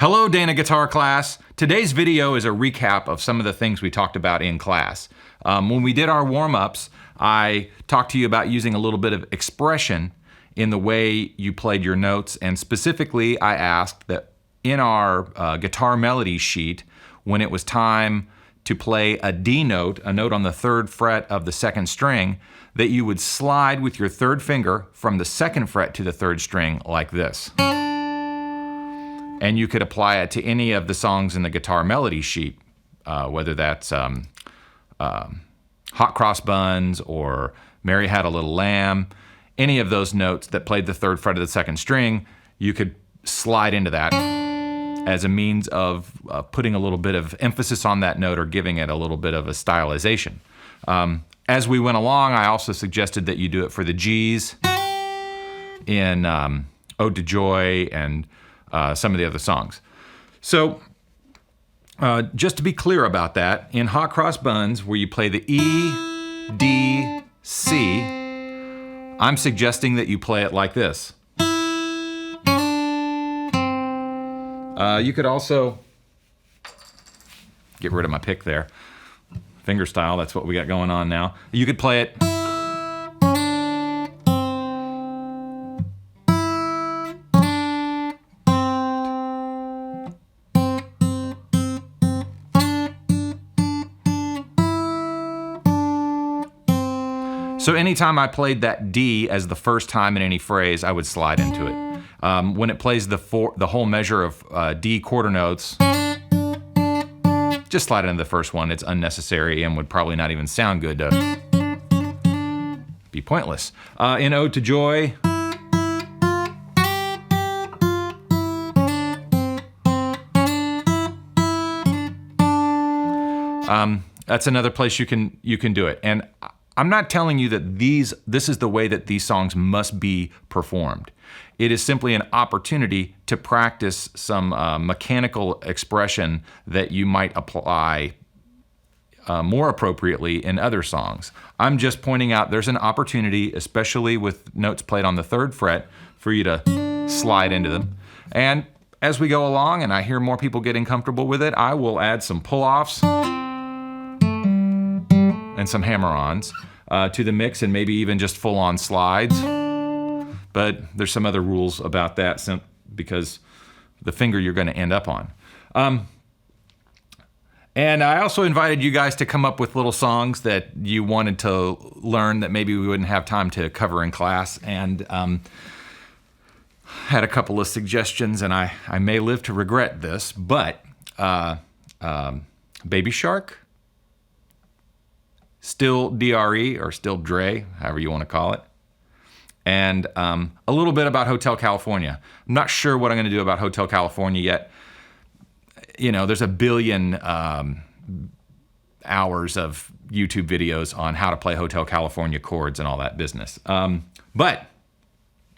Hello Dana Guitar class. Today's video is a recap of some of the things we talked about in class. When we did our warm-ups, I talked to you about using a little bit of expression in the way you played your notes, and specifically I asked that in our guitar melody sheet, when it was time to play a D note, a note on the 3rd fret of the 2nd string, that you would slide with your 3rd finger from the 2nd fret to the 3rd string like this. And you could apply it to any of the songs in the guitar melody sheet, whether that's Hot Cross Buns or Mary Had a Little Lamb. Any of those notes that played the 3rd fret of the 2nd string, you could slide into that as a means of putting a little bit of emphasis on that note or giving it a little bit of a stylization. As we went along, I also suggested that you do it for the G's in Ode to Joy and some of the other songs. So just to be clear about that, in Hot Cross Buns, where you play the E, D, C, I'm suggesting that you play it like this. You could also get rid of my pick there. Finger style, that's what we got going on now. You could play it. So anytime I played that D as the first time in any phrase, I would slide into it. When it plays the whole measure of D quarter notes, just slide into the first one. It's unnecessary and would probably not even sound good to be pointless. In Ode to Joy, that's another place you can do it. And I'm not telling you that this is the way that these songs must be performed. It is simply an opportunity to practice some mechanical expression that you might apply more appropriately in other songs. I'm just pointing out there's an opportunity, especially with notes played on the 3rd fret, for you to slide into them. And as we go along and I hear more people getting comfortable with it, I will add some pull-offs and some hammer-ons to the mix, and maybe even just full-on slides. But there's some other rules about that because the finger you're going to end up on. And I also invited you guys to come up with little songs that you wanted to learn that maybe we wouldn't have time to cover in class, and had a couple of suggestions, and I may live to regret this, but Baby Shark, still D.R.E, or still D.R.E, however you want to call it. And a little bit about Hotel California. I'm not sure what I'm going to do about Hotel California yet. You know, there's a billion hours of YouTube videos on how to play Hotel California chords and all that business. But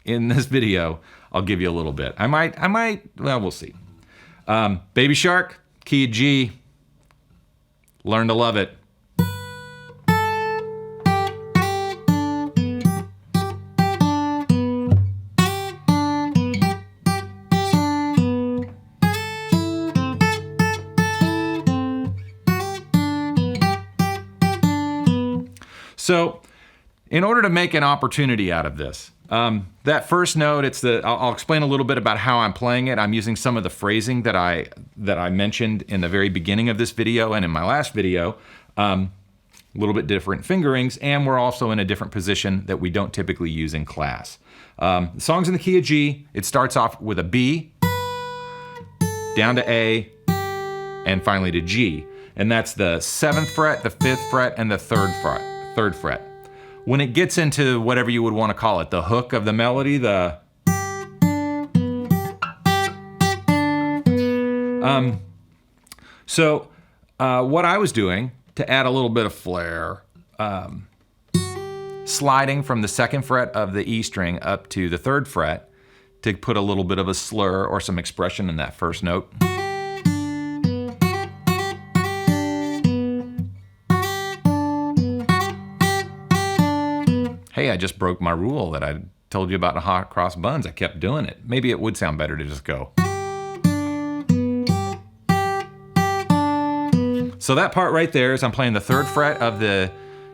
in this video, I'll give you a little bit. I might, well, we'll see. Baby Shark, key of G, learn to love it. So, in order to make an opportunity out of this, that first note, I'll explain a little bit about how I'm playing it. I'm using some of the phrasing that I mentioned in the very beginning of this video and in my last video. A little bit different fingerings, and we're also in a different position that we don't typically use in class. The song's in the key of G. It starts off with a B, down to A, and finally to G. And that's the 7th fret, the 5th fret, and the 3rd fret. When it gets into whatever you would want to call it, the hook of the melody, what I was doing to add a little bit of flair, sliding from the 2nd fret of the E string up to the 3rd fret to put a little bit of a slur or some expression in that first note. Hey, I just broke my rule that I told you about the Hot Cross Buns. I kept doing it. Maybe it would sound better to just go. So that part right there is I'm playing the 3rd fret of the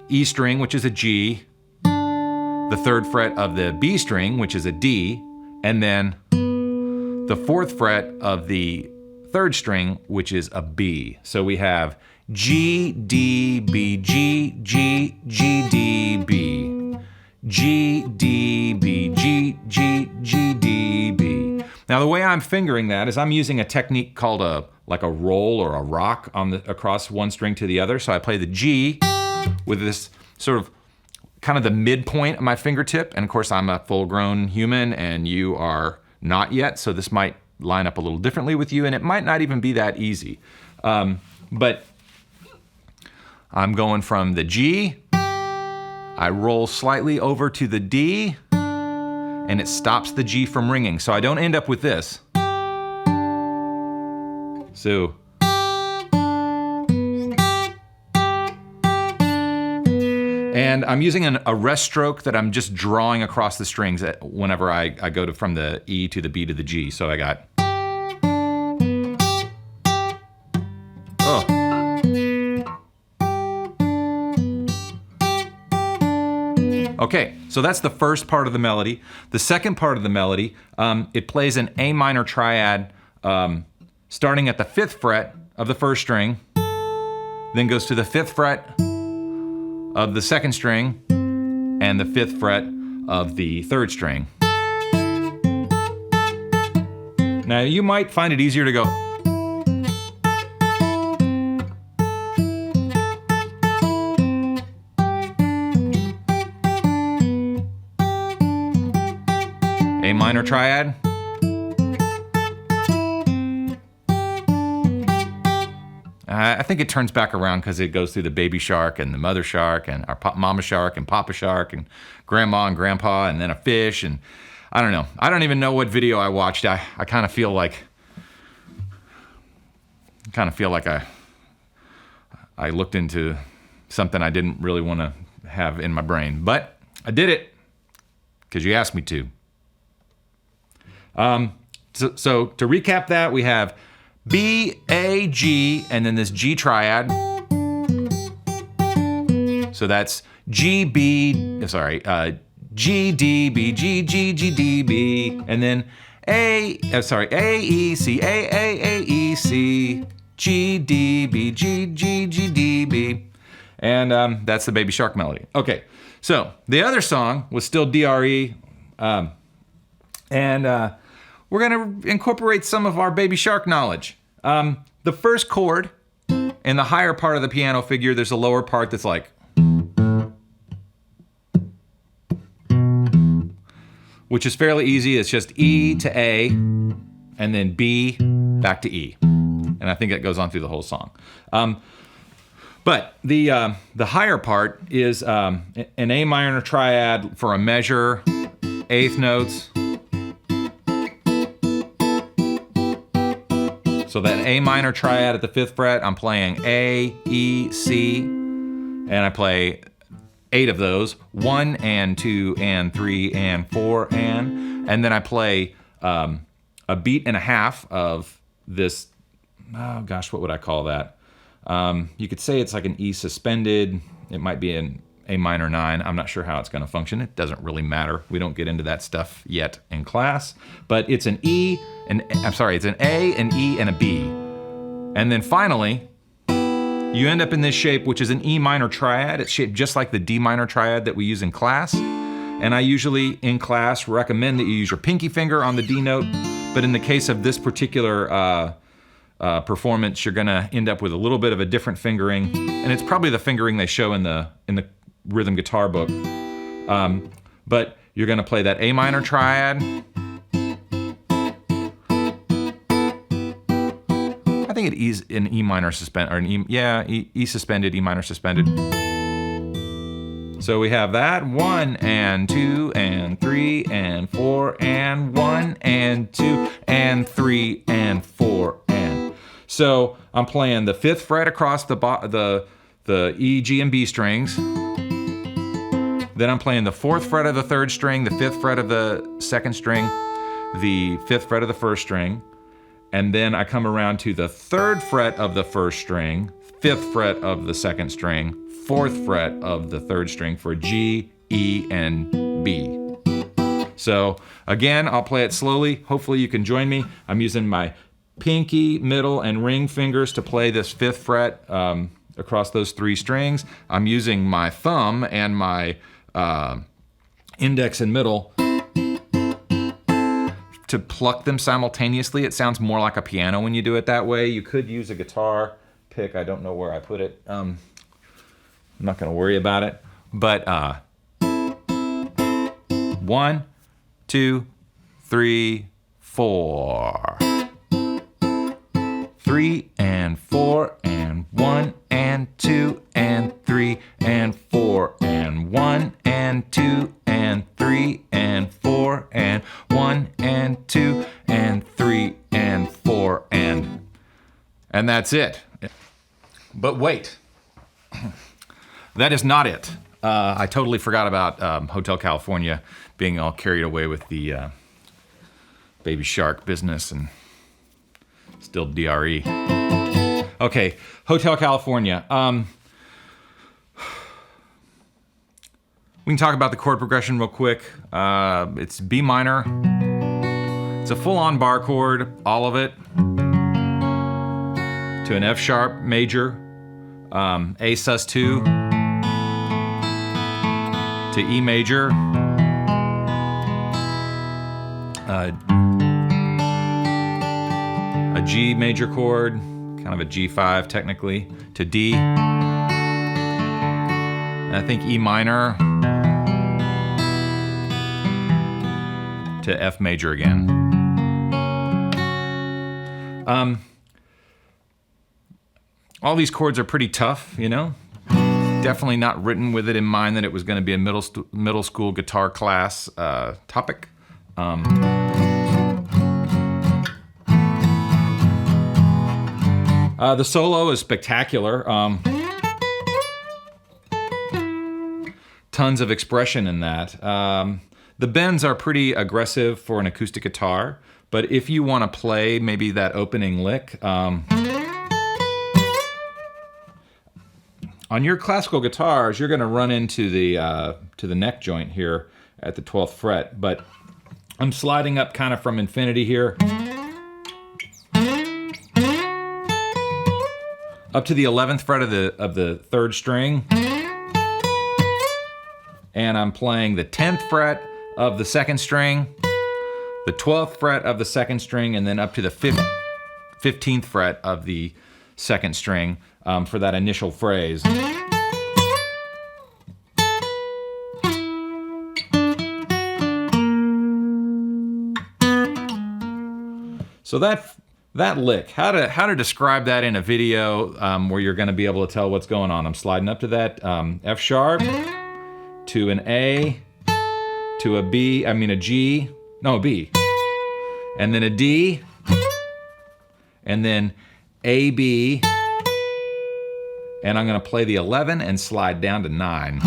E string, which is a G, the 3rd fret of the B string, which is a D, and then the 4th fret of the 3rd string, which is a B. So we have G, D, B, G, G, G, D, B. G, D, B, G, G, G, D, B. Now the way I'm fingering that is I'm using a technique called a roll or a rock across one string to the other. So I play the G with this sort of kind of the midpoint of my fingertip. And of course I'm a full-grown human and you are not yet, so this might line up a little differently with you and it might not even be that easy. But I'm going from the G, I roll slightly over to the D, and it stops the G from ringing. So I don't end up with this. So. And I'm using a rest stroke that I'm just drawing across the strings whenever I go from the E to the B to the G. So I got. Okay, so that's the first part of the melody. The second part of the melody, it plays an A minor triad starting at the 5th fret of the 1st string, then goes to the 5th fret of the 2nd string, and the 5th fret of the 3rd string. Now you might find it easier to go. A minor triad. I think it turns back around because it goes through the baby shark and the mother shark and our mama shark and papa shark and grandma and grandpa and then a fish and I don't know. I don't even know what video I watched. I kind of feel like I looked into something I didn't really want to have in my brain, but I did it because you asked me to. So to recap that, we have B, A, G, and then this G triad. So that's G, B, G, D, B, G, G, G, D, B, and then A, E, C, A, E, C, G, D, B, G, G, G, D, B. And that's the Baby Shark melody. Okay, so the other song was still D.R.E. We're gonna incorporate some of our Baby Shark knowledge. The first chord in the higher part of the piano figure, there's a lower part that's like, which is fairly easy. It's just E to A, and then B back to E. And I think that goes on through the whole song. But the higher part is an A minor triad for a measure, 8th notes. So that A minor triad at the 5th fret, I'm playing A, E, C, and I play 8 of those, 1 and 2 and 3 and 4 and then I play a beat and a half of this, oh gosh, what would I call that? You could say it's like an E suspended, it might be an A minor 9, I'm not sure how it's gonna function, it doesn't really matter, we don't get into that stuff yet in class, but it's an E, it's an A, an E, and a B. And then finally, you end up in this shape, which is an E minor triad. It's shaped just like the D minor triad that we use in class. And I usually, in class, recommend that you use your pinky finger on the D note. But in the case of this particular performance, you're gonna end up with a little bit of a different fingering. And it's probably the fingering they show in the rhythm guitar book. But you're gonna play that A minor triad. I think it is an E minor suspended, or an E suspended, E minor suspended. So we have that 1 and 2 and 3 and 4 and 1 and 2 and 3 and 4 and. So I'm playing the 5th fret across the E, G, and B strings. Then I'm playing the 4th fret of the 3rd string, the 5th fret of the 2nd string, the 5th fret of the 1st string. and then I come around to the 3rd fret of the 1st string, 5th fret of the 2nd string, 4th fret of the 3rd string for G, E, and B. So again, I'll play it slowly. Hopefully you can join me. I'm using my pinky, middle, and ring fingers to play this 5th fret across those 3 strings. I'm using my thumb and my index and middle to pluck them simultaneously. It sounds more like a piano when you do it that way. You could use a guitar pick. I don't know where I put it. I'm not going to worry about it. But 1, 2, 3, 4. 3 and 4 and 1 and 2 and 3 and 4 and 1 and 2 and 3 and 4 and 1 and 2 and 3 and 4 and that's it. But wait, that is not it. I totally forgot about Hotel California being all carried away with the Baby Shark business and still D.R.E. Okay, Hotel California. We can talk about the chord progression real quick. It's B minor. It's a full-on bar chord, all of it, to an F sharp major, A sus2, to E major, a G major chord, kind of a G5 technically, to D, and I think E minor, to F major again. All these chords are pretty tough, you know? Definitely not written with it in mind that it was going to be a middle school guitar class topic. The solo is spectacular. Tons of expression in that. The bends are pretty aggressive for an acoustic guitar, but if you want to play maybe that opening lick, on your classical guitars, you're going to run into the neck joint here at the 12th fret, but I'm sliding up kind of from infinity here up to the 11th fret of the 3rd string, and I'm playing the 10th fret of the 2nd string, the 12th fret of the 2nd string, and then up to the 15th fret of the 2nd string for that initial phrase. So that lick, how to describe that in a video where you're going to be able to tell what's going on. I'm sliding up to that F sharp, to an A, to a B, a G, no, a B, and then a D, and then A, B, and I'm going to play the 11 and slide down to 9.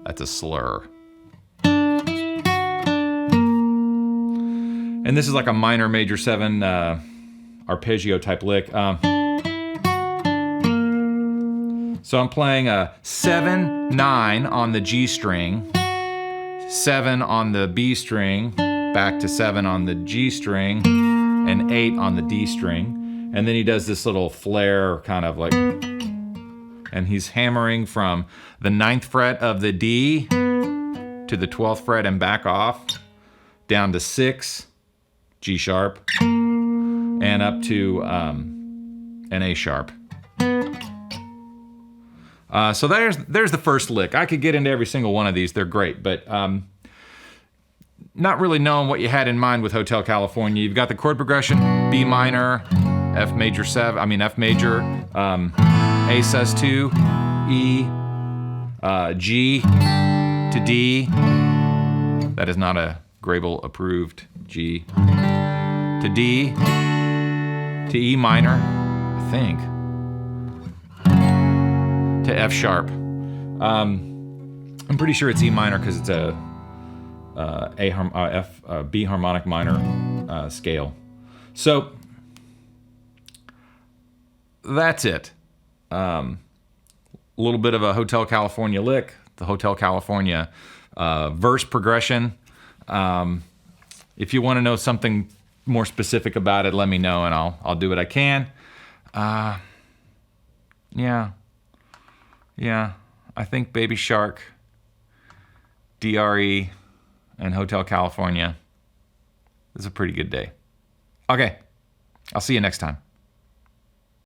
That's a slur. And this is like a minor major 7 arpeggio type lick. So I'm playing a 7, 9 on the G string, 7 on the B string, back to 7 on the G string, and 8 on the D string. And then he does this little flare kind of like, and he's hammering from the 9th fret of the D to the 12th fret and back off, down to 6, G sharp, and up to an A sharp. So there's the first lick. I could get into every single one of these. They're great, but not really knowing what you had in mind with Hotel California. You've got the chord progression: B minor, F major 7, F major, A sus2, E, G to D. That is not a Grable approved G. To D, to E minor, I think, to F sharp. I'm pretty sure it's E minor because it's a B harmonic minor scale. So that's it. A little bit of a Hotel California lick, the Hotel California verse progression. If you want to know something more specific about it, let me know and I'll do what I can. Yeah. I think Baby Shark, D.R.E, and Hotel California is a pretty good day. Okay, I'll see you next time.